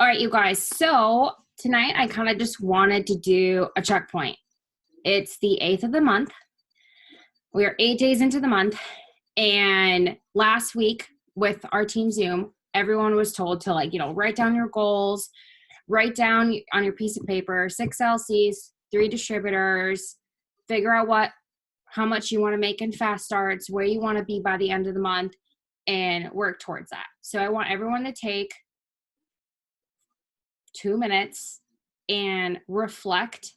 All right, you guys. So tonight I kind of just wanted to do a checkpoint. It's the 8th of the month. We are 8 days into the month. And last week with our team Zoom, everyone was told to write down your goals, write down on your piece of paper, 6 LCs, 3 distributors, figure out how much you want to make in fast starts, where you want to be by the end of the month, and work towards that. So I want everyone to take 2 minutes and reflect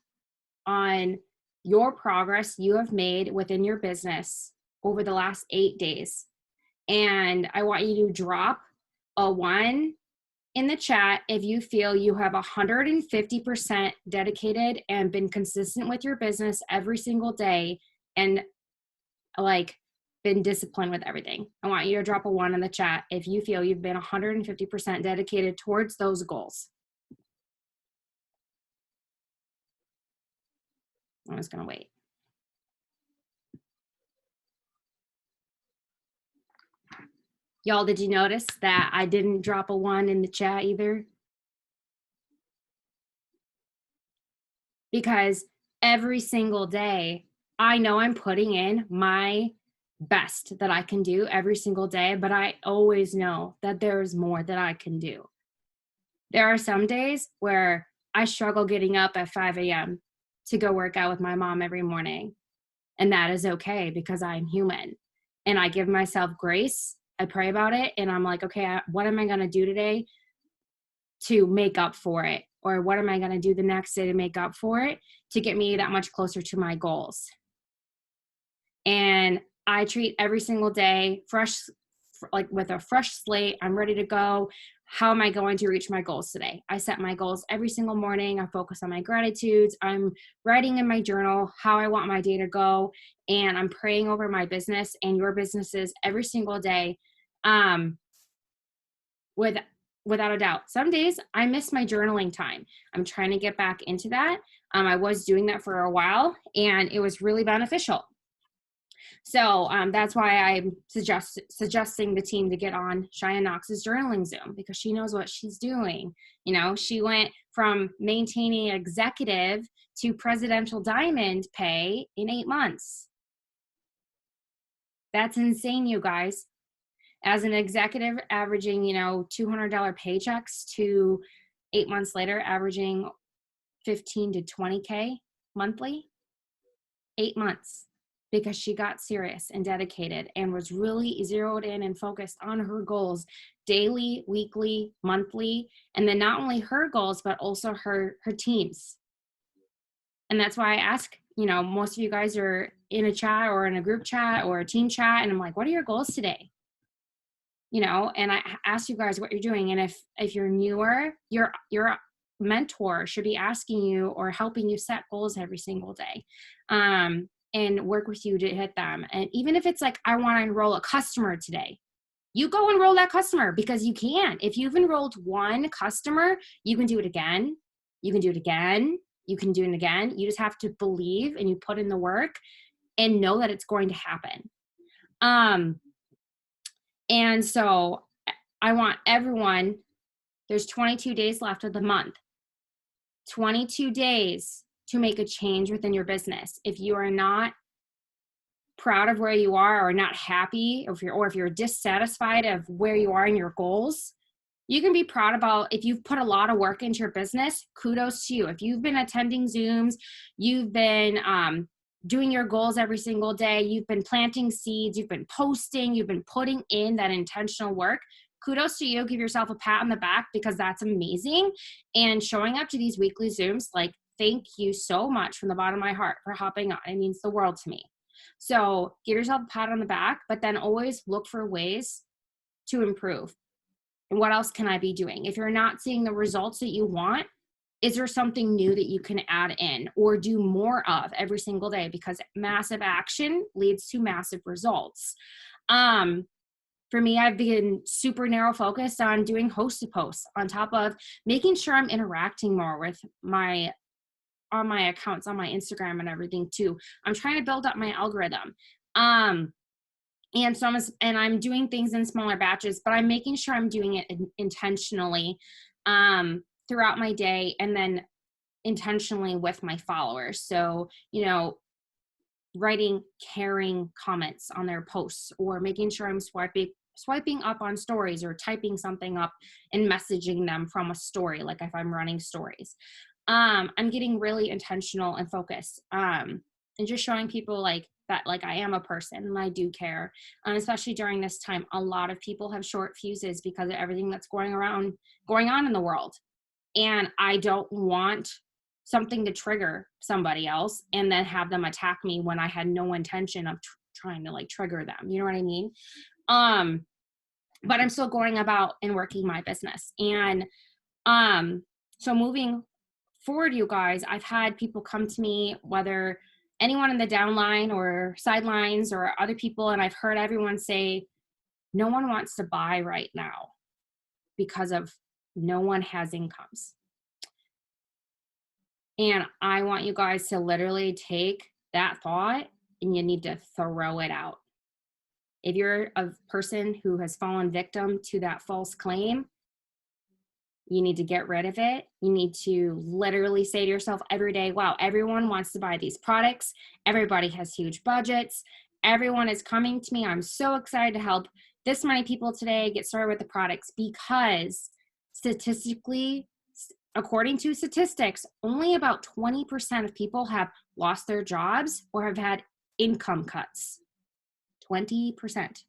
on your progress you have made within your business over the last 8 days. And I want you to drop a 1 in the chat if you feel you have 150% dedicated and been consistent with your business every single day and been disciplined with everything. I want you to drop a 1 in the chat if you feel you've been 150% dedicated towards those goals. I'm just going to wait. Y'all, did you notice that I didn't drop a 1 in the chat either? Because every single day, I know I'm putting in my best that I can do every single day, but I always know that there's more that I can do. There are some days where I struggle getting up at 5 a.m. to go work out with my mom every morning. And that is okay because I'm human. And I give myself grace. I pray about it. And I'm like, okay, what am I going to do today to make up for it? Or what am I going to do the next day to make up for it to get me that much closer to my goals? And I treat every single day fresh, with a fresh slate. I'm ready to go. How am I going to reach my goals today? I set my goals every single morning. I focus on my gratitudes. I'm writing in my journal how I want my day to go. And I'm praying over my business and your businesses every single day. Without a doubt. Some days I miss my journaling time. I'm trying to get back into that. I was doing that for a while and it was really beneficial. So that's why I'm suggesting the team to get on Cheyenne Knox's journaling Zoom because she knows what she's doing. You know, she went from maintaining executive to presidential diamond pay in 8 months. That's insane, you guys. As an executive averaging, $200 paychecks to 8 months later, averaging 15 to 20K monthly, 8 months, because she got serious and dedicated and was really zeroed in and focused on her goals daily, weekly, monthly, and then not only her goals, but also her team's. And that's why I ask, most of you guys are in a chat or in a group chat or a team chat, and I'm like, what are your goals today? And I ask you guys what you're doing. And if you're newer, your mentor should be asking you or helping you set goals every single day, and work with you to hit them. And even if it's like, I want to enroll a customer today, you go enroll that customer because you can. If you've enrolled 1 customer, you can do it again. You can do it again. You can do it again. You just have to believe and you put in the work and know that it's going to happen. And so I want everyone, there's 22 days left of the month, 22 days to make a change within your business. If you are not proud of where you are or not happy, or if you're dissatisfied of where you are in your goals, you can be proud about if you've put a lot of work into your business, kudos to you. If you've been attending Zooms, you've been doing your goals every single day, you've been planting seeds, you've been posting, you've been putting in that intentional work, kudos to you. Give yourself a pat on the back because that's amazing. And showing up to these weekly Zooms, thank you so much from the bottom of my heart for hopping on. It means the world to me. So give yourself a pat on the back, but then always look for ways to improve. And what else can I be doing? If you're not seeing the results that you want, is there something new that you can add in or do more of every single day? Because massive action leads to massive results. For me, I've been super narrow focused on doing host to posts on top of making sure I'm interacting more with on my accounts, on my Instagram and everything too. I'm trying to build up my algorithm. And I'm doing things in smaller batches, but I'm making sure I'm doing it intentionally. throughout my day, and then intentionally with my followers. So, writing caring comments on their posts, or making sure I'm swiping up on stories, or typing something up and messaging them from a story, like if I'm running stories. I'm getting really intentional and focused, and just showing people like that, like I am a person and I do care. Especially during this time, a lot of people have short fuses because of everything that's going on in the world. And I don't want something to trigger somebody else and then have them attack me when I had no intention of trying to like trigger them. You know what I mean? But I'm still going about and working my business. And so moving forward, you guys, I've had people come to me, whether anyone in the downline or sidelines or other people, and I've heard everyone say, no one wants to buy right now because of no one has incomes. And I want you guys to literally take that thought and you need to throw it out. If you're a person who has fallen victim to that false claim, you need to get rid of it. You need to literally say to yourself every day, wow, everyone wants to buy these products. Everybody has huge budgets. Everyone is coming to me. I'm so excited to help this many people today get started with the products, because statistically, according to statistics, only about 20% of people have lost their jobs or have had income cuts. 20%.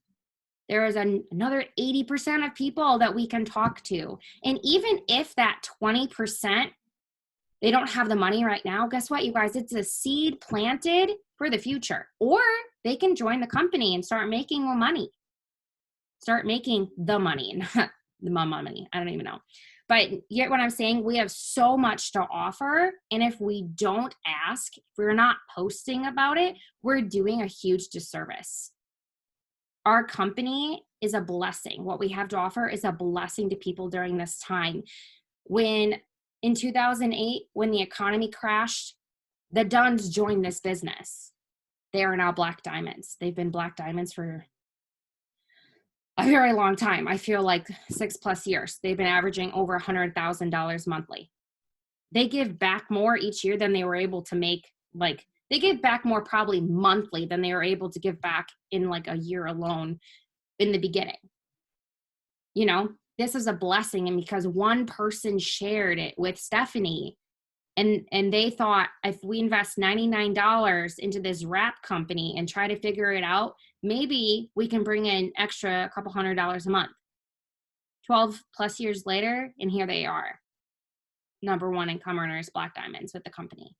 There is another 80% of people that we can talk to. And even if that 20%, they don't have the money right now, guess what, you guys? It's a seed planted for the future. Or they can join the company and start making more money. Start making the money, not the money. I don't even know. But yet what I'm saying, we have so much to offer. And if we don't ask, if we're not posting about it, we're doing a huge disservice. Our company is a blessing. What we have to offer is a blessing to people during this time. When in 2008, when the economy crashed, the Duns joined this business. They are now Black Diamonds. They've been Black Diamonds for a very long time. I feel like 6+ years. They've been averaging over $100,000 monthly. They give back more each year than they were able to make. Like, they give back more probably monthly than they were able to give back in like a year alone in the beginning. This is a blessing. And because one person shared it with Stephanie, and they thought, if we invest $99 into this wrap company and try to figure it out, maybe we can bring in extra a couple $100 a month. 12+ years later, and here they are. Number one income earners, Black Diamonds, with the company.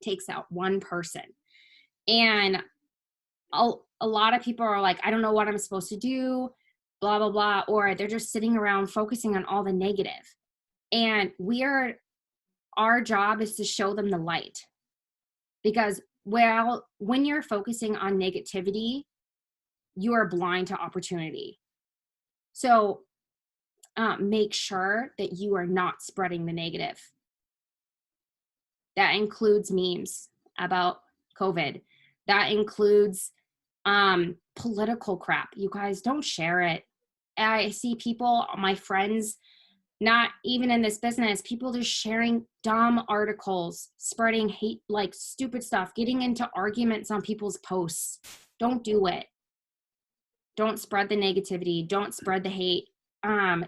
Takes out one person. And a lot of people are like, I don't know what I'm supposed to do, blah, blah, blah. Or they're just sitting around focusing on all the negative. And our job is to show them the light. Because when you're focusing on negativity, you are blind to opportunity. So make sure that you are not spreading the negative. That includes memes about COVID. That includes political crap. You guys, don't share it. I see people, my friends, not even in this business, people just sharing dumb articles, spreading hate, like stupid stuff, getting into arguments on people's posts. Don't do it. Don't spread the negativity. Don't spread the hate.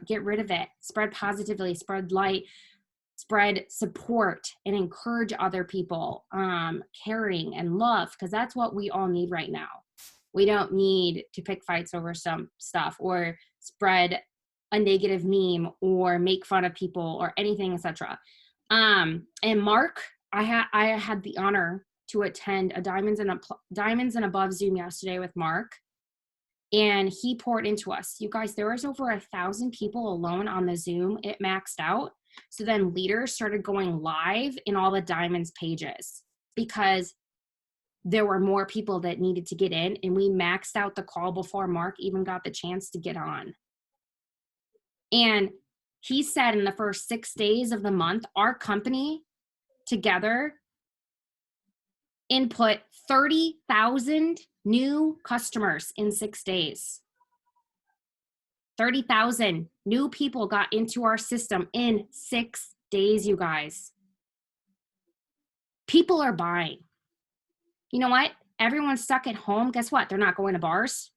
Get rid of it. Spread positively, spread light, spread support, and encourage other people, caring and love, because that's what we all need right now. We don't need to pick fights over some stuff or spread a negative meme or make fun of people or anything, etc. And Mark, I had the honor to attend a Diamonds and Above Zoom yesterday with Mark, and he poured into us. You guys, there was over 1,000 people alone on the Zoom. It maxed out. So then leaders started going live in all the Diamonds pages because there were more people that needed to get in, and we maxed out the call before Mark even got the chance to get on. And he said in the first 6 days of the month, our company together input 30,000 new customers in 6 days. 30,000 new people got into our system in 6 days, you guys. People are buying. You know what? Everyone's stuck at home. Guess what? They're not going to bars.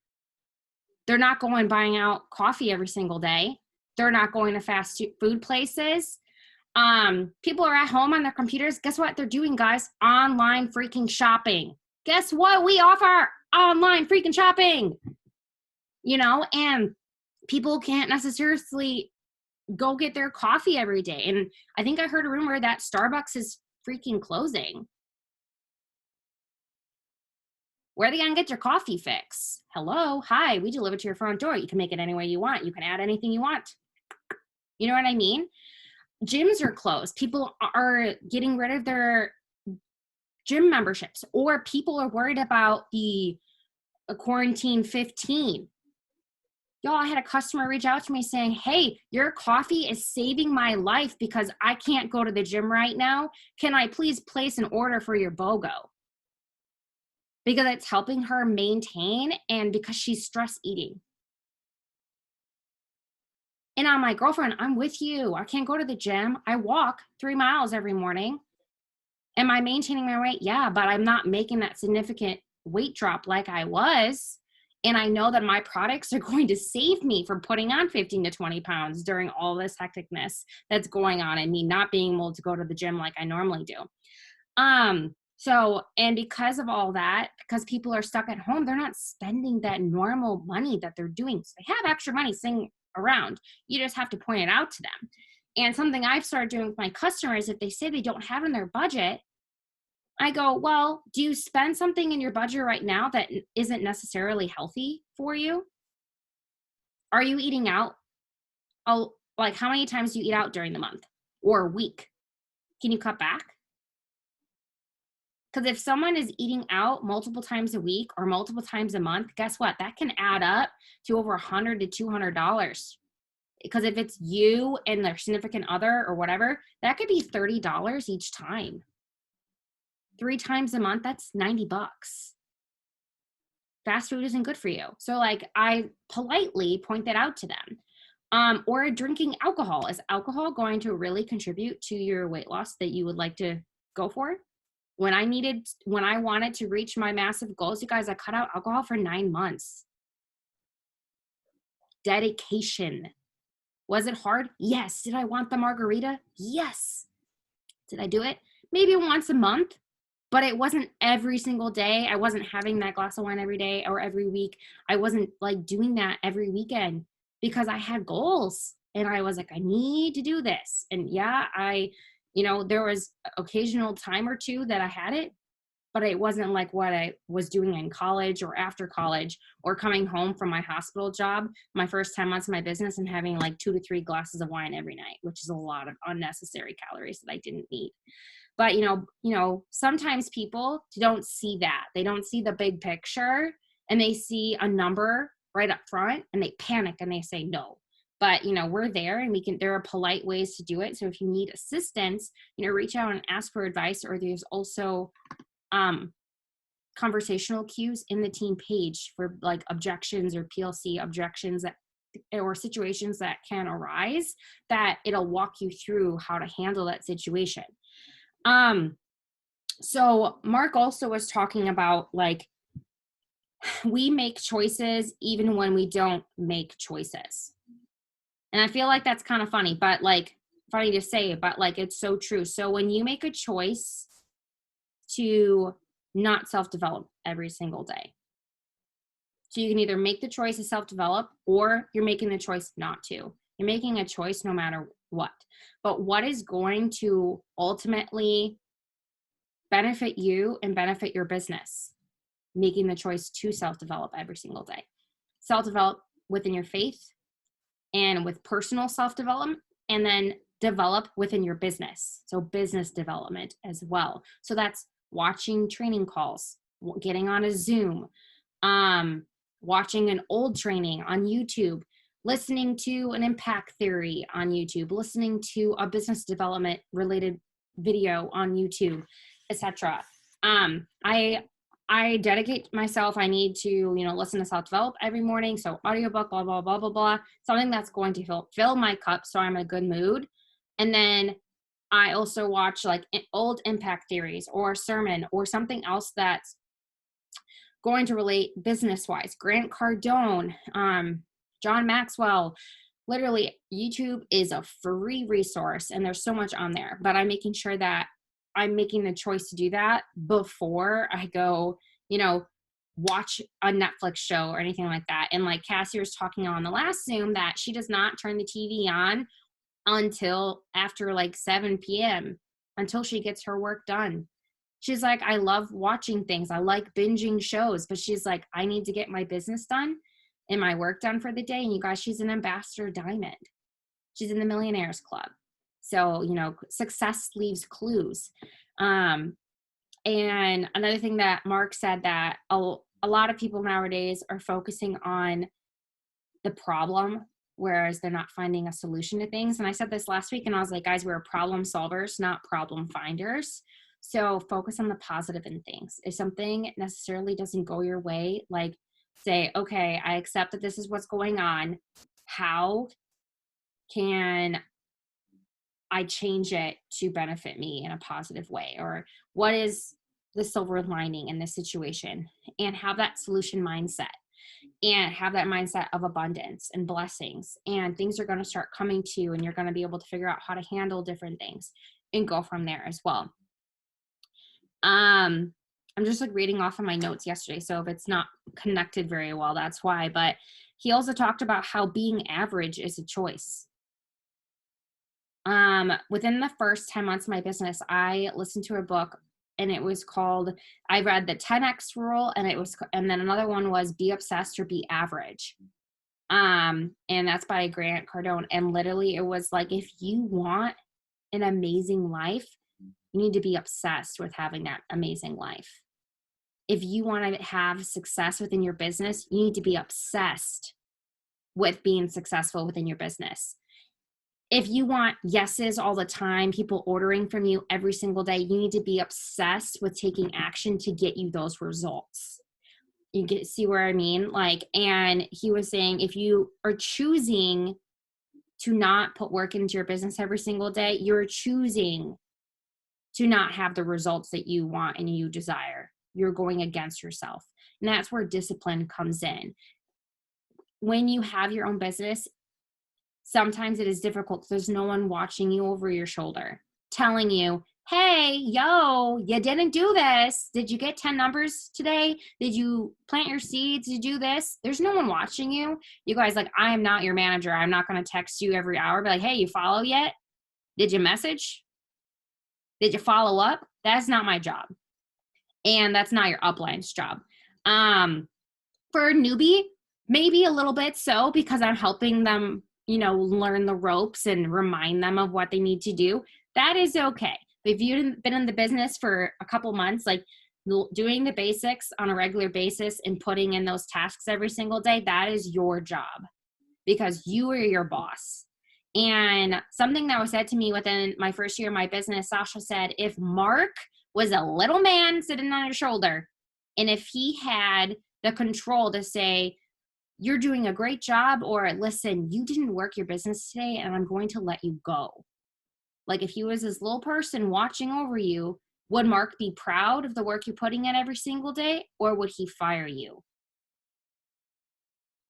They're not going buying out coffee every single day. They're not going to fast food places. People are at home on their computers. Guess what they're doing, guys? Online freaking shopping. Guess what? We offer online freaking shopping. You know, and people can't necessarily go get their coffee every day. And I think I heard a rumor that Starbucks is freaking closing. Where are they going to get your coffee fix? Hello, hi, we deliver to your front door. You can make it any way you want. You can add anything you want. You know what I mean? Gyms are closed. People are getting rid of their gym memberships, or people are worried about the quarantine 15. Y'all, I had a customer reach out to me saying, hey, your coffee is saving my life because I can't go to the gym right now. Can I please place an order for your BOGO? Because it's helping her maintain, and because she's stress eating. And I'm like, girlfriend, I'm with you. I can't go to the gym. I walk 3 miles every morning. Am I maintaining my weight? Yeah, but I'm not making that significant weight drop like I was. And I know that my products are going to save me from putting on 15 to 20 pounds during all this hecticness that's going on and me not being able to go to the gym like I normally do. So, and because of all that, because people are stuck at home, they're not spending that normal money that they're doing. So they have extra money sitting around. You just have to point it out to them. And something I've started doing with my customers, if they say they don't have in their budget, I go, well, do you spend something in your budget right now that isn't necessarily healthy for you? Are you eating out? Oh, like how many times do you eat out during the month or a week? Can you cut back? Because if someone is eating out multiple times a week or multiple times a month, guess what? That can add up to over $100 to $200. Because if it's you and their significant other or whatever, that could be $30 each time. 3 times a month, that's $90. Fast food isn't good for you. So like I politely point that out to them. Or drinking alcohol. Is alcohol going to really contribute to your weight loss that you would like to go for? When I wanted to reach my massive goals, you guys, I cut out alcohol for 9 months. Dedication. Was it hard? Yes. Did I want the margarita? Yes. Did I do it? Maybe once a month, but it wasn't every single day. I wasn't having that glass of wine every day or every week. I wasn't like doing that every weekend because I had goals and I was like, I need to do this. And yeah, there was occasional time or two that I had it, but it wasn't like what I was doing in college or after college or coming home from my hospital job, my first 10 months of my business, and having like 2 to 3 glasses of wine every night, which is a lot of unnecessary calories that I didn't need. But, sometimes people don't see that. They don't see the big picture, and they see a number right up front and they panic and they say no. But, we're there, and there are polite ways to do it. So if you need assistance, reach out and ask for advice. Or there's also conversational cues in the team page for like objections or PLC objections or situations that can arise, that it'll walk you through how to handle that situation. So Mark also was talking about like, we make choices even when we don't make choices. And I feel like that's kind of funny, but like funny to say, but like, it's so true. So when you make a choice to not self-develop every single day, so you can either make the choice to self-develop or you're making the choice not to. You're making a choice no matter what. But what is going to ultimately benefit you and benefit your business? Making the choice to self-develop every single day. Self-develop within your faith and with personal self-development, and then develop within your business. So business development as well. So that's watching training calls, getting on a Zoom, watching an old training on YouTube, listening to an impact theory on YouTube, listening to a business development related video on YouTube, etc. I dedicate myself. I need to, listen to self-develop every morning. So audiobook, blah, blah, blah, blah, blah, something that's going to fill my cup so I'm in a good mood. And then I also watch like old impact theories or sermon or something else that's going to relate business wise. Grant Cardone, John Maxwell. Literally, YouTube is a free resource and there's so much on there, but I'm making sure that I'm making the choice to do that before I go, watch a Netflix show or anything like that. And like Cassie was talking on the last Zoom, that she does not turn the TV on until after like 7 p.m. until she gets her work done. She's like, I love watching things. I like binging shows, but she's like, I need to get my business done and my work done for the day. And you guys, she's an ambassador diamond. She's in the Millionaires Club. So, success leaves clues. And another thing that Mark said, that a lot of people nowadays are focusing on the problem, whereas they're not finding a solution to things. And I said this last week and I was like, guys, we're problem solvers, not problem finders. So focus on the positive in things. If something necessarily doesn't go your way, like say, okay, I accept that this is what's going on. How can I change it to benefit me in a positive way? Or what is the silver lining in this situation? And have that solution mindset and have that mindset of abundance and blessings, and things are going to start coming to you and you're going to be able to figure out how to handle different things and go from there as well. I'm just like reading off of my notes yesterday, so if it's not connected very well, that's why. But he also talked about how being average is a choice. Within the first 10 months of my business, I listened to a book and it was called, I read the 10X rule, and then another one was Be Obsessed or Be Average. And that's by Grant Cardone. And literally it was like, if you want an amazing life, you need to be obsessed with having that amazing life. If you want to have success within your business, you need to be obsessed with being successful within your business. If you want yeses all the time, people ordering from you every single day, you need to be obsessed with taking action to get you those results. See where I mean? Like, and he was saying, if you are choosing to not put work into your business every single day, you're choosing to not have the results that you want and you desire. You're going against yourself. And that's where discipline comes in. When you have your own business, sometimes it is difficult. There's no one watching you over your shoulder, telling you, hey, yo, you didn't do this. Did you get 10 numbers today? Did you plant your seeds? Did you do this? There's no one watching you. You guys, like, I am not your manager. I'm not going to text you every hour, be like, hey, you follow yet? Did you message? Did you follow up? That's not my job. And that's not your upline's job. For a newbie, maybe a little bit so, because I'm helping them, learn the ropes and remind them of what they need to do. That is okay. But if you've been in the business for a couple months, like doing the basics on a regular basis and putting in those tasks every single day, that is your job, because you are your boss. And something that was said to me within my first year of my business, Sasha said, if Mark was a little man sitting on your shoulder, and if he had the control to say, you're doing a great job, or listen, you didn't work your business today and I'm going to let you go. Like, if he was this little person watching over you, would Mark be proud of the work you're putting in every single day, or would he fire you?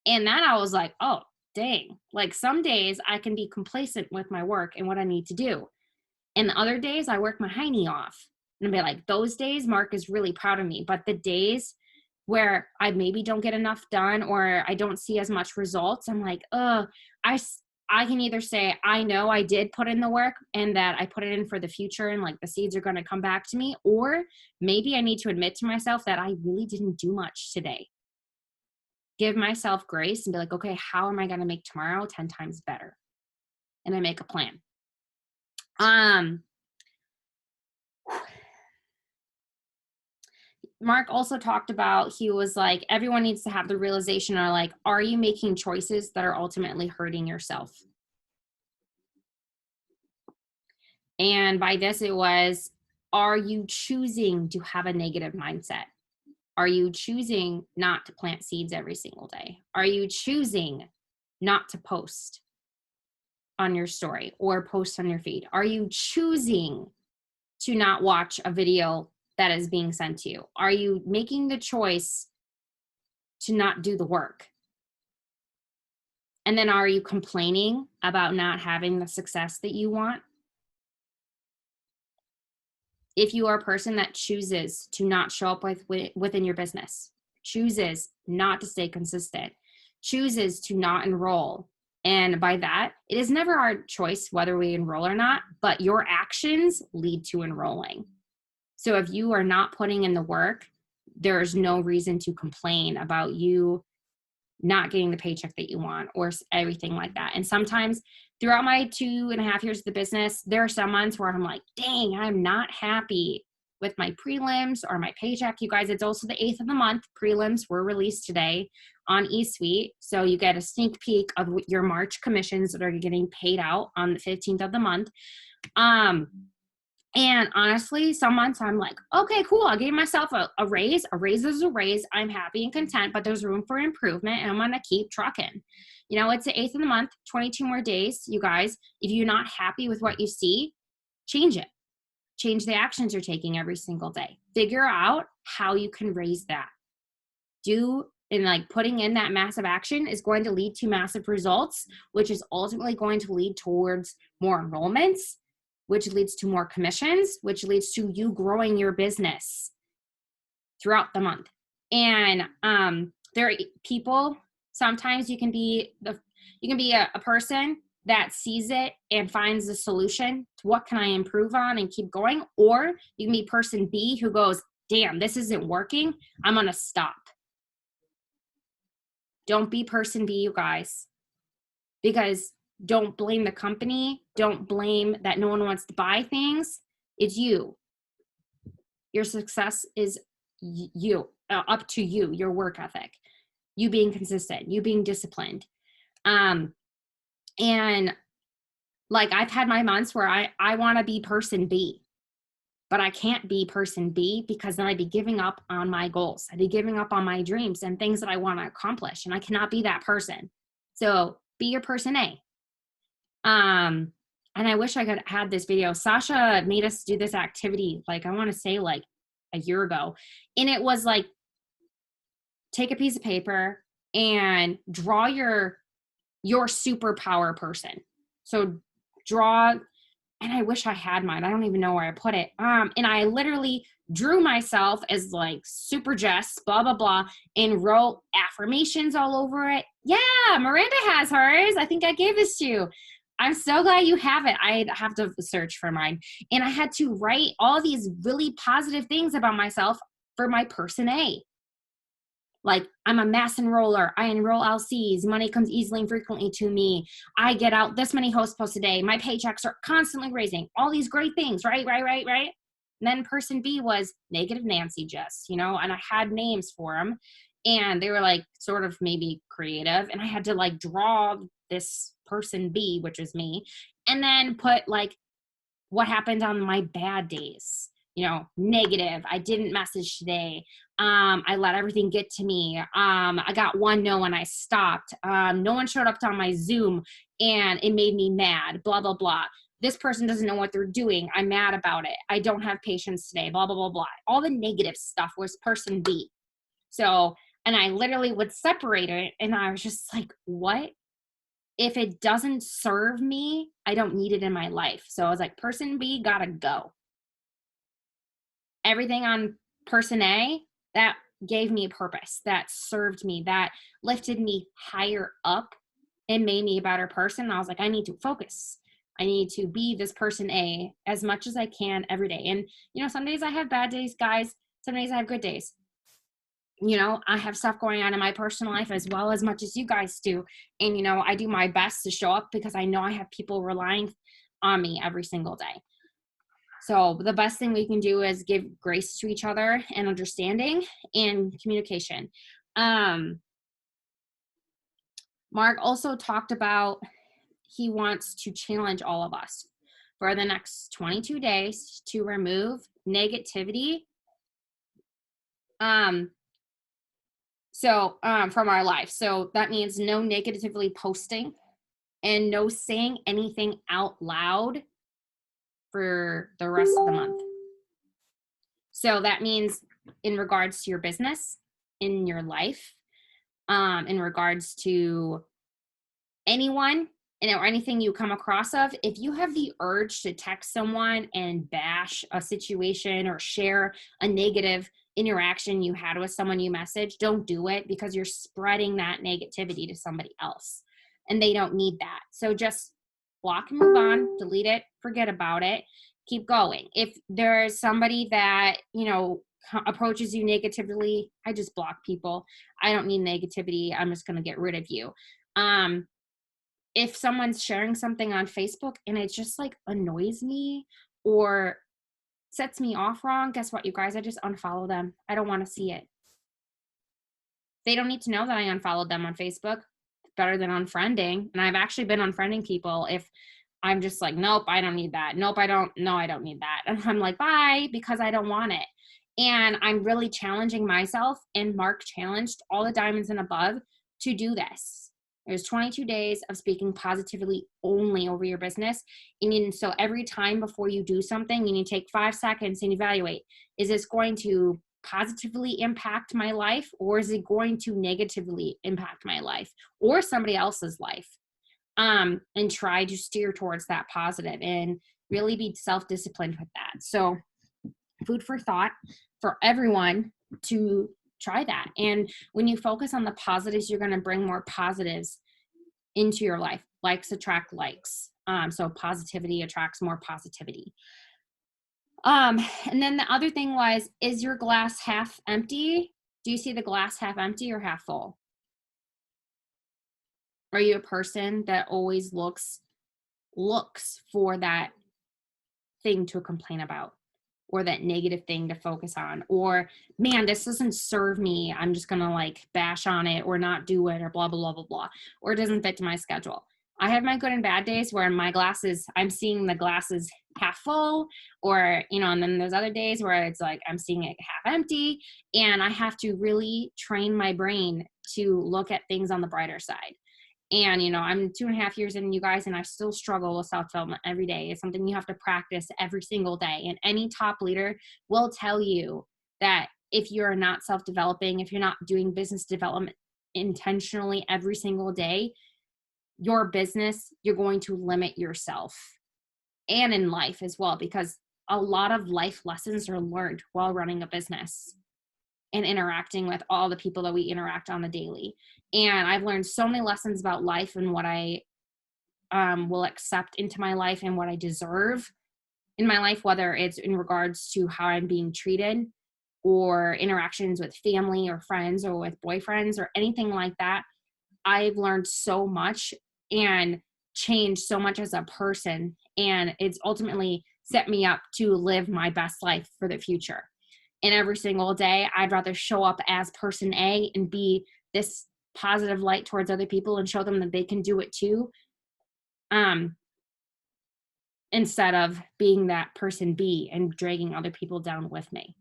And then I was like, oh, dang. Like, some days I can be complacent with my work and what I need to do. And the other days I work my hiney off. And I'll be like, those days Mark is really proud of me. But the days where I maybe don't get enough done or I don't see as much results, I'm like, I can either say, I know I did put in the work and that I put it in for the future and like the seeds are going to come back to me. Or maybe I need to admit to myself that I really didn't do much today. Give myself grace and be like, okay, how am I going to make tomorrow 10 times better? And I make a plan. Mark also talked about, he was like, everyone needs to have the realization, or like, are you making choices that are ultimately hurting yourself? And by this, it was, are you choosing to have a negative mindset? Are you choosing not to plant seeds every single day? Are you choosing not to post on your story or post on your feed? Are you choosing to not watch a video that is being sent to you? Are you making the choice to not do the work? And then are you complaining about not having the success that you want? If you are a person that chooses to not show up within your business, chooses not to stay consistent, chooses to not enroll, and by that, it is never our choice whether we enroll or not, but your actions lead to enrolling. So if you are not putting in the work, there's no reason to complain about you not getting the paycheck that you want or everything like that. And sometimes throughout my 2.5 years of the business, there are some months where I'm like, dang, I'm not happy with my prelims or my paycheck. You guys, it's also the 8th of the month. Prelims were released today on eSuite. So you get a sneak peek of your March commissions that are getting paid out on the 15th of the month. And honestly, some months I'm like, okay, cool. I gave myself a raise. A raise is a raise. I'm happy and content, but there's room for improvement and I'm going to keep trucking. You know, it's the 8th of the month, 22 more days. You guys, if you're not happy with what you see, change it. Change the actions you're taking every single day. Figure out how you can raise that. And like putting in that massive action is going to lead to massive results, which is ultimately going to lead towards more enrollments, which leads to more commissions, which leads to you growing your business throughout the month. And there are people, sometimes you can be a person that sees it and finds the solution to what can I improve on and keep going. Or you can be person B who goes, damn, this isn't working. I'm going to stop. Don't be person B, you guys, because don't blame the company. Don't blame that no one wants to buy things. It's you. Your success is you, up to you, your work ethic, you being consistent, you being disciplined. And like I've had my months where I want to be person B, but I can't be person B because then I'd be giving up on my goals. I'd be giving up on my dreams and things that I want to accomplish. And I cannot be that person. So be your person A. And I wish I could had this video. Sasha made us do this activity, like I want to say like a year ago. And it was like, take a piece of paper and draw your superpower person. So draw, and I wish I had mine. I don't even know where I put it. And I literally drew myself as like Super Jess, blah, blah, blah, and wrote affirmations all over it. Yeah, Miranda has hers. I think I gave this to you. I'm so glad you have it. I'd have to search for mine. And I had to write all these really positive things about myself for my person A. Like, I'm a mass enroller. I enroll LCs. Money comes easily and frequently to me. I get out this many host posts a day. My paychecks are constantly raising. All these great things, right? And then person B was negative Nancy Jess, and I had names for them. And they were like sort of maybe creative. And I had to like draw this person B, which was me, and then put like what happened on my bad days. Negative. I didn't message today. I let everything get to me. I got one no and I stopped. No one showed up on my Zoom and it made me mad, blah, blah, blah. This person doesn't know what they're doing. I'm mad about it. I don't have patience today, blah, blah, blah, blah. All the negative stuff was person B. So, and I literally would separate it and I was just like, what? If it doesn't serve me, I don't need it in my life. So I was like, person B gotta go. Everything on person A, that gave me a purpose, that served me, that lifted me higher up and made me a better person. I was like, I need to focus. I need to be this person A as much as I can every day. And, some days I have bad days, guys. Some days I have good days. I have stuff going on in my personal life as well as much as you guys do. And, I do my best to show up because I know I have people relying on me every single day. So the best thing we can do is give grace to each other and understanding and communication. Mark also talked about he wants to challenge all of us for the next 22 days to remove negativity So, from our life. So that means no negatively posting and no saying anything out loud for the rest of the month. So that means in regards to your business, in your life, in regards to anyone or anything you come across of, if you have the urge to text someone and bash a situation or share a negative interaction you had with someone you messaged, don't do it, because you're spreading that negativity to somebody else and they don't need that. So just block and move on, delete it, forget about it, keep going. If there's somebody that, approaches you negatively, I just block people. I don't need negativity. I'm just going to get rid of you. If someone's sharing something on Facebook and it just like annoys me or sets me off wrong, guess what, you guys? I just unfollow them. I don't want to see it. They don't need to know that I unfollowed them on Facebook. It's better than unfriending. And I've actually been unfriending people if I'm just like, nope, I don't need that. Nope, I don't need that. And I'm like, bye, because I don't want it. And I'm really challenging myself, and Mark challenged all the diamonds and above to do this. There's 22 days of speaking positively only over your business. And so every time before you do something, you need to take 5 seconds and evaluate, is this going to positively impact my life, or is it going to negatively impact my life or somebody else's life? And try to steer towards that positive and really be self-disciplined with that. So food for thought for everyone to try that. And when you focus on the positives, you're going to bring more positives into your life. Likes attract likes. So positivity attracts more positivity. And then the other thing was, is your glass half empty? Do you see the glass half empty or half full? Are you a person that always looks for that thing to complain about, or that negative thing to focus on, or man, this doesn't serve me, I'm just gonna like bash on it or not do it, or blah blah blah blah blah, or it doesn't fit to my schedule? I have my good and bad days where my glasses, I'm seeing the glasses half full, or and then there's other days where it's like I'm seeing it half empty, and I have to really train my brain to look at things on the brighter side. And, I'm 2.5 years in, you guys, and I still struggle with self-development every day. It's something you have to practice every single day. And any top leader will tell you that if you're not self-developing, if you're not doing business development intentionally every single day, your business, you're going to limit yourself, and in life as well, because a lot of life lessons are learned while running a business and interacting with all the people that we interact on the daily. And I've learned so many lessons about life and what I will accept into my life and what I deserve in my life, whether it's in regards to how I'm being treated or interactions with family or friends or with boyfriends or anything like that. I've learned so much and changed so much as a person. And it's ultimately set me up to live my best life for the future. And every single day, I'd rather show up as person A and be this positive light towards other people and show them that they can do it too, instead of being that person B and dragging other people down with me,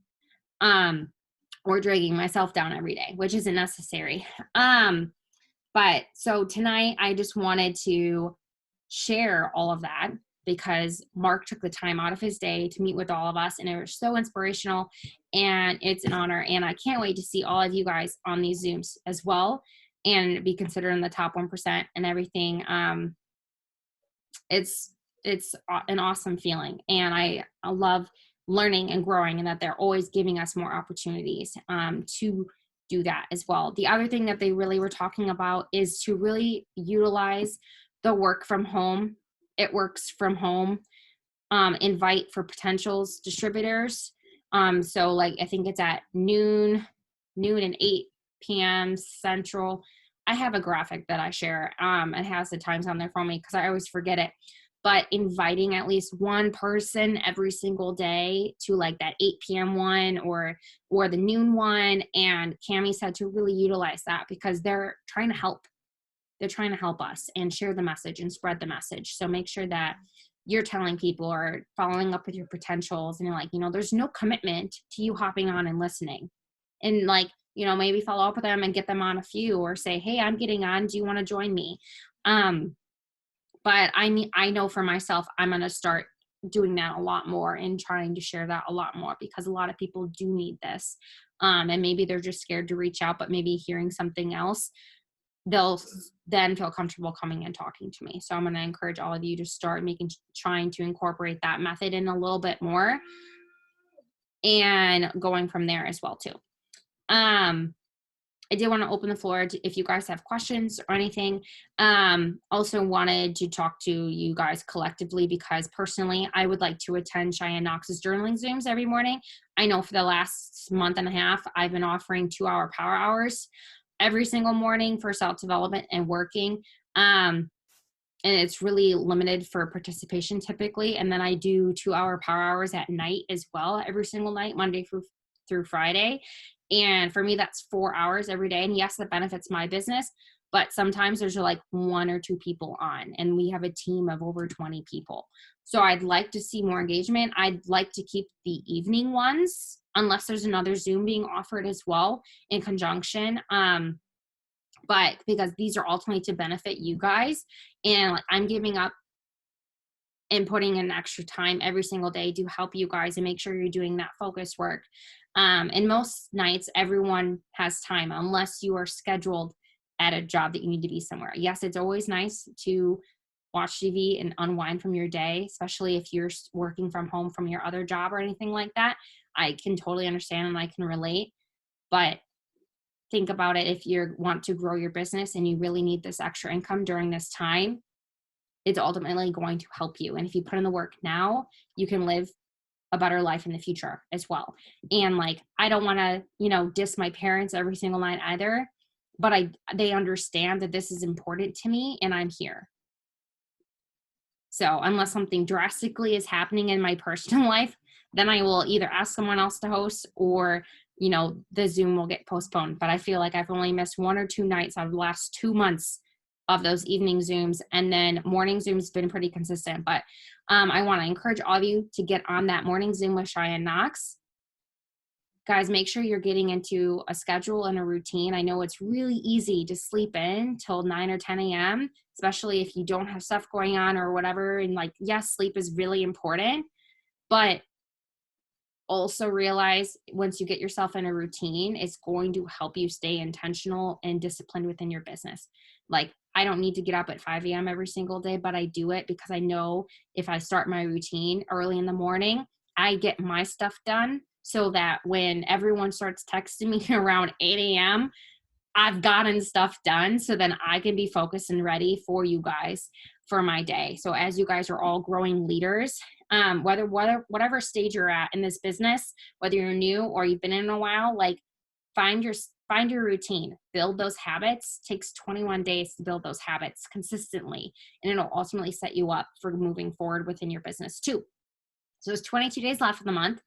or dragging myself down every day, which isn't necessary. But so tonight, I just wanted to share all of that, because Mark took the time out of his day to meet with all of us, and it was so inspirational, and it's an honor. And I can't wait to see all of you guys on these Zooms as well and be considered in the top 1% and everything. It's an awesome feeling, and I love learning and growing, and that they're always giving us more opportunities to do that as well. The other thing that they really were talking about is to really utilize the work from home. It works from home. Invite for potentials distributors. So like, I think it's at noon and 8 p.m. Central. I have a graphic that I share. It has the times on there for me because I always forget it. But inviting at least one person every single day to like that 8 p.m. one or the noon one. And Cami said to really utilize that, because they're trying to help. They're trying to help us and share the message and spread the message. So make sure that you're telling people or following up with your potentials, and you're like, there's no commitment to you hopping on and listening. And like, maybe follow up with them and get them on a few, or say, hey, I'm getting on, do you want to join me? But I know for myself, I'm going to start doing that a lot more and trying to share that a lot more, because a lot of people do need this. And maybe they're just scared to reach out, but maybe hearing something else, they'll then feel comfortable coming and talking to me. So I'm going to encourage all of you to start trying to incorporate that method in a little bit more, and going from there as well too. I did want to open the floor if you guys have questions or anything. Also wanted to talk to you guys collectively, because personally, I would like to attend Cheyenne Knox's journaling Zooms every morning. I know for the last month and a half, I've been offering 2-hour power hours every single morning for self-development and working. And it's really limited for participation typically. And then I do 2-hour power hours at night as well, every single night, Monday through Friday. And for me, that's 4 hours every day. And yes, that benefits my business, but sometimes there's like 1 or 2 people on, and we have a team of over 20 people. So I'd like to see more engagement. I'd like to keep the evening ones, unless there's another Zoom being offered as well in conjunction. But because these are ultimately to benefit you guys, and I'm giving up and putting in extra time every single day to help you guys and make sure you're doing that focus work. And most nights, everyone has time, unless you are scheduled at a job that you need to be somewhere. Yes, it's always nice to watch TV and unwind from your day, especially if you're working from home from your other job or anything like that. I can totally understand and I can relate. But think about it, if you want to grow your business and you really need this extra income during this time, it's ultimately going to help you. And if you put in the work now, you can live a better life in the future as well. And like, I don't want to, diss my parents every single night either, but they understand that this is important to me and I'm here. So unless something drastically is happening in my personal life, then I will either ask someone else to host, or the Zoom will get postponed. But I feel like I've only missed 1 or 2 nights out of the last 2 months of those evening Zooms, and then morning Zooms been pretty consistent. But I want to encourage all of you to get on that morning Zoom with Cheyenne Knox. Guys, make sure you're getting into a schedule and a routine. I know it's really easy to sleep in till 9 or 10 a.m., especially if you don't have stuff going on or whatever. And like, yes, sleep is really important, but also realize once you get yourself in a routine, it's going to help you stay intentional and disciplined within your business. Like, I don't need to get up at 5 a.m. every single day, but I do it because I know if I start my routine early in the morning, I get my stuff done, so that when everyone starts texting me around 8 a.m., I've gotten stuff done, so then I can be focused and ready for you guys for my day. So as you guys are all growing leaders, whatever stage you're at in this business, whether you're new or you've been in a while, like find your routine, build those habits. It takes 21 days to build those habits consistently, and it'll ultimately set you up for moving forward within your business too. So there's 22 days left of the month,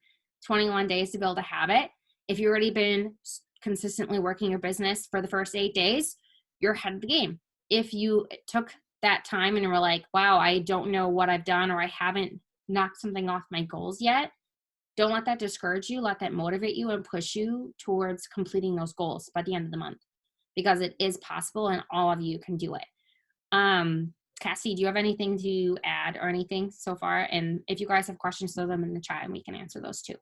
21 days to build a habit. If you've already been consistently working your business for the first 8 days, you're ahead of the game. If you took that time and were like, wow, I don't know what I've done, or I haven't knocked something off my goals yet, don't let that discourage you. Let that motivate you and push you towards completing those goals by the end of the month, because it is possible and all of you can do it. Cassie, do you have anything to add or anything so far? And if you guys have questions, throw them in the chat and we can answer those too.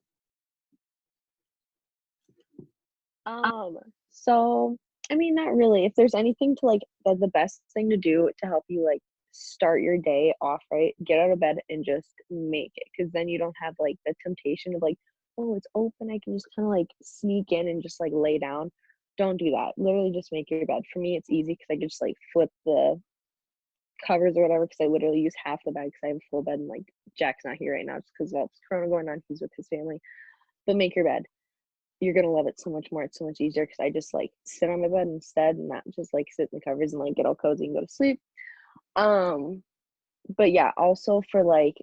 So I mean, not really. If there's anything to like, the best thing to do to help you like start your day off right, get out of bed and just make it, because then you don't have like the temptation of like, oh, it's open, I can just kind of like sneak in and just like lay down. Don't do that. Literally just make your bed. For me, it's easy because I can just like flip the covers or whatever, because I literally use half the bed because I have a full bed, and like Jack's not here right now just because of all this corona going on. He's with his family. But make your bed. You're gonna love it so much more. It's so much easier because I just like sit on my bed instead, and not just like sit in the covers and like get all cozy and go to sleep. But yeah, also for like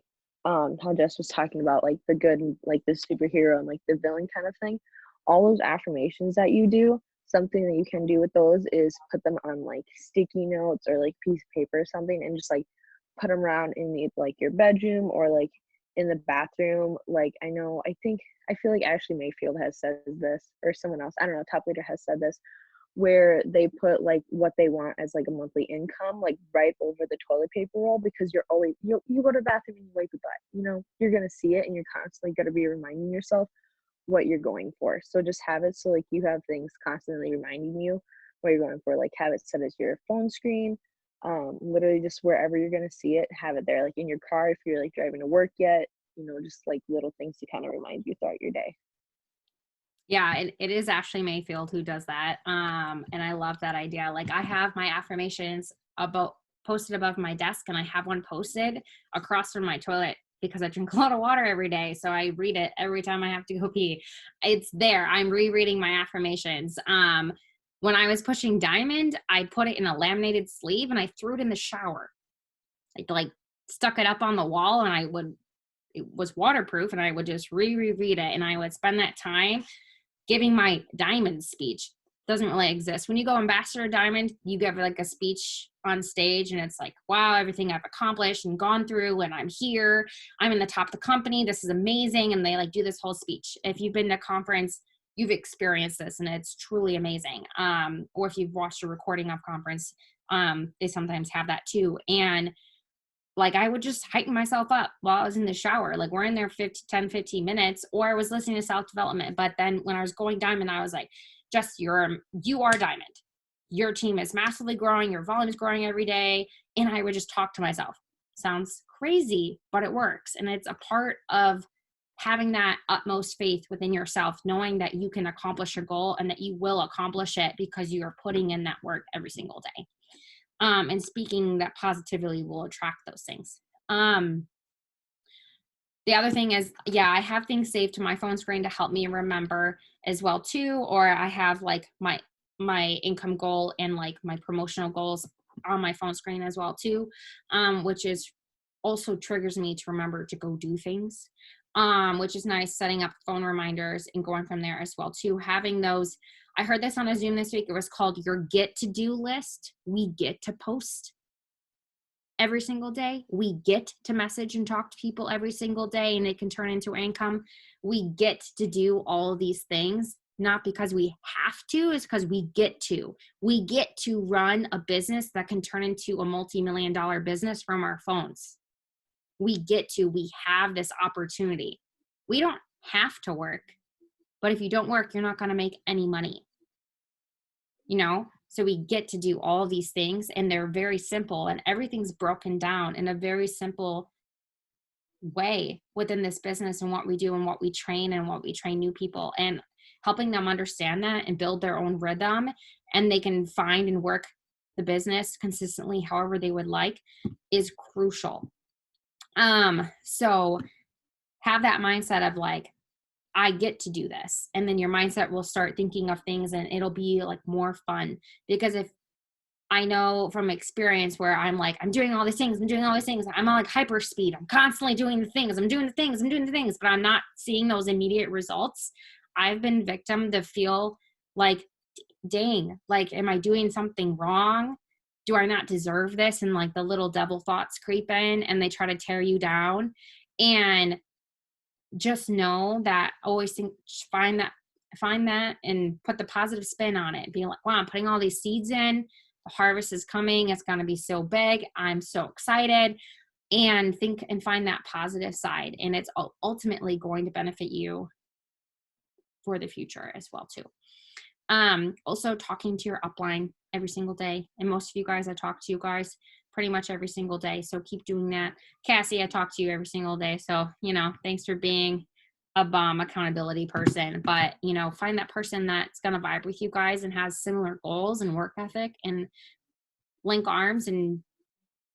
how Jess was talking about like the good and like the superhero and like the villain kind of thing, all those affirmations that you do, something that you can do with those is put them on like sticky notes or like piece of paper or something, and just like put them around in like your bedroom or like in the bathroom. Like, I feel like Ashley Mayfield has said this, or someone else, I don't know, Top Leader has said this, where they put like what they want as like a monthly income, like right over the toilet paper roll, because you're always, you go to the bathroom and you wipe your butt, you're going to see it, and you're constantly going to be reminding yourself what you're going for. So just have it so like you have things constantly reminding you what you're going for. Like have it set as your phone screen, literally just wherever you're going to see it, have it there, like in your car if you're like driving to work yet, just like little things to kind of remind you throughout your day. Yeah, it is Ashley Mayfield who does that. And I love that idea. Like I have my affirmations about posted above my desk, and I have one posted across from my toilet because I drink a lot of water every day. So I read it every time I have to go pee. It's there. I'm rereading my affirmations. When I was pushing Diamond, I put it in a laminated sleeve and I threw it in the shower. I like stuck it up on the wall, and it was waterproof, and I would just reread it, and I would spend that time giving my Diamond speech. Doesn't really exist. When you go Ambassador Diamond, you give like a speech on stage, and it's like, wow, everything I've accomplished and gone through, and I'm here, I'm in the top of the company, this is amazing. And they like do this whole speech. If you've been to a conference, you've experienced this, and it's truly amazing. Or if you've watched a recording of conference, they sometimes have that too. And like I would just heighten myself up while I was in the shower. Like we're in there 10, 15 minutes, or I was listening to self-development. But then when I was going Diamond, I was like, Jess, you are Diamond. Your team is massively growing. Your volume is growing every day. And I would just talk to myself. Sounds crazy, but it works. And it's a part of having that utmost faith within yourself, knowing that you can accomplish a goal and that you will accomplish it because you are putting in that work every single day. And speaking that positively will attract those things. The other thing is, yeah, I have things saved to my phone screen to help me remember as well too, or I have like my income goal and like my promotional goals on my phone screen as well too, which is also triggers me to remember to go do things, which is nice, setting up phone reminders and going from there as well too. Having those, I heard this on a Zoom this week. It was called your get to do list. We get to post every single day. We get to message and talk to people every single day, and it can turn into income. We get to do all of these things, not because we have to, it's because we get to. We get to run a business that can turn into a multi-million-dollar business from our phones. We have this opportunity. We don't have to work, but if you don't work, you're not going to make any money. So we get to do all these things, and they're very simple, and everything's broken down in a very simple way within this business and what we do and what we train and what we train new people, and helping them understand that and build their own rhythm, and they can find and work the business consistently however they would like is crucial. So have that mindset of like, I get to do this. And then your mindset will start thinking of things, and it'll be like more fun. Because if I know from experience where I'm like, I'm doing all these things, I'm on like hyper speed. I'm constantly doing the things, but I'm not seeing those immediate results. I've been victim to feel like, dang, like, am I doing something wrong? Do I not deserve this? And like the little devil thoughts creep in, and they try to tear you down. And just know that, always think, find that and put the positive spin on it. Being like, wow, I'm putting all these seeds in. The harvest is coming. It's going to be so big. I'm so excited. And think and find that positive side. And it's ultimately going to benefit you for the future as well too. Also talking to your upline every single day. And most of you guys, I talk to you guys pretty much every single day. So keep doing that. Cassie, I talk to you every single day. So, thanks for being a bomb accountability person. But, find that person that's going to vibe with you guys and has similar goals and work ethic, and link arms and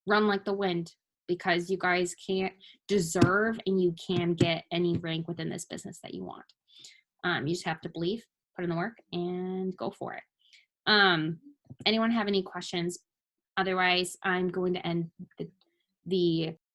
run like the wind, because you guys can't deserve and you can get any rank within this business that you want. You just have to believe, put in the work, and go for it. Anyone have any questions? Otherwise, I'm going to end the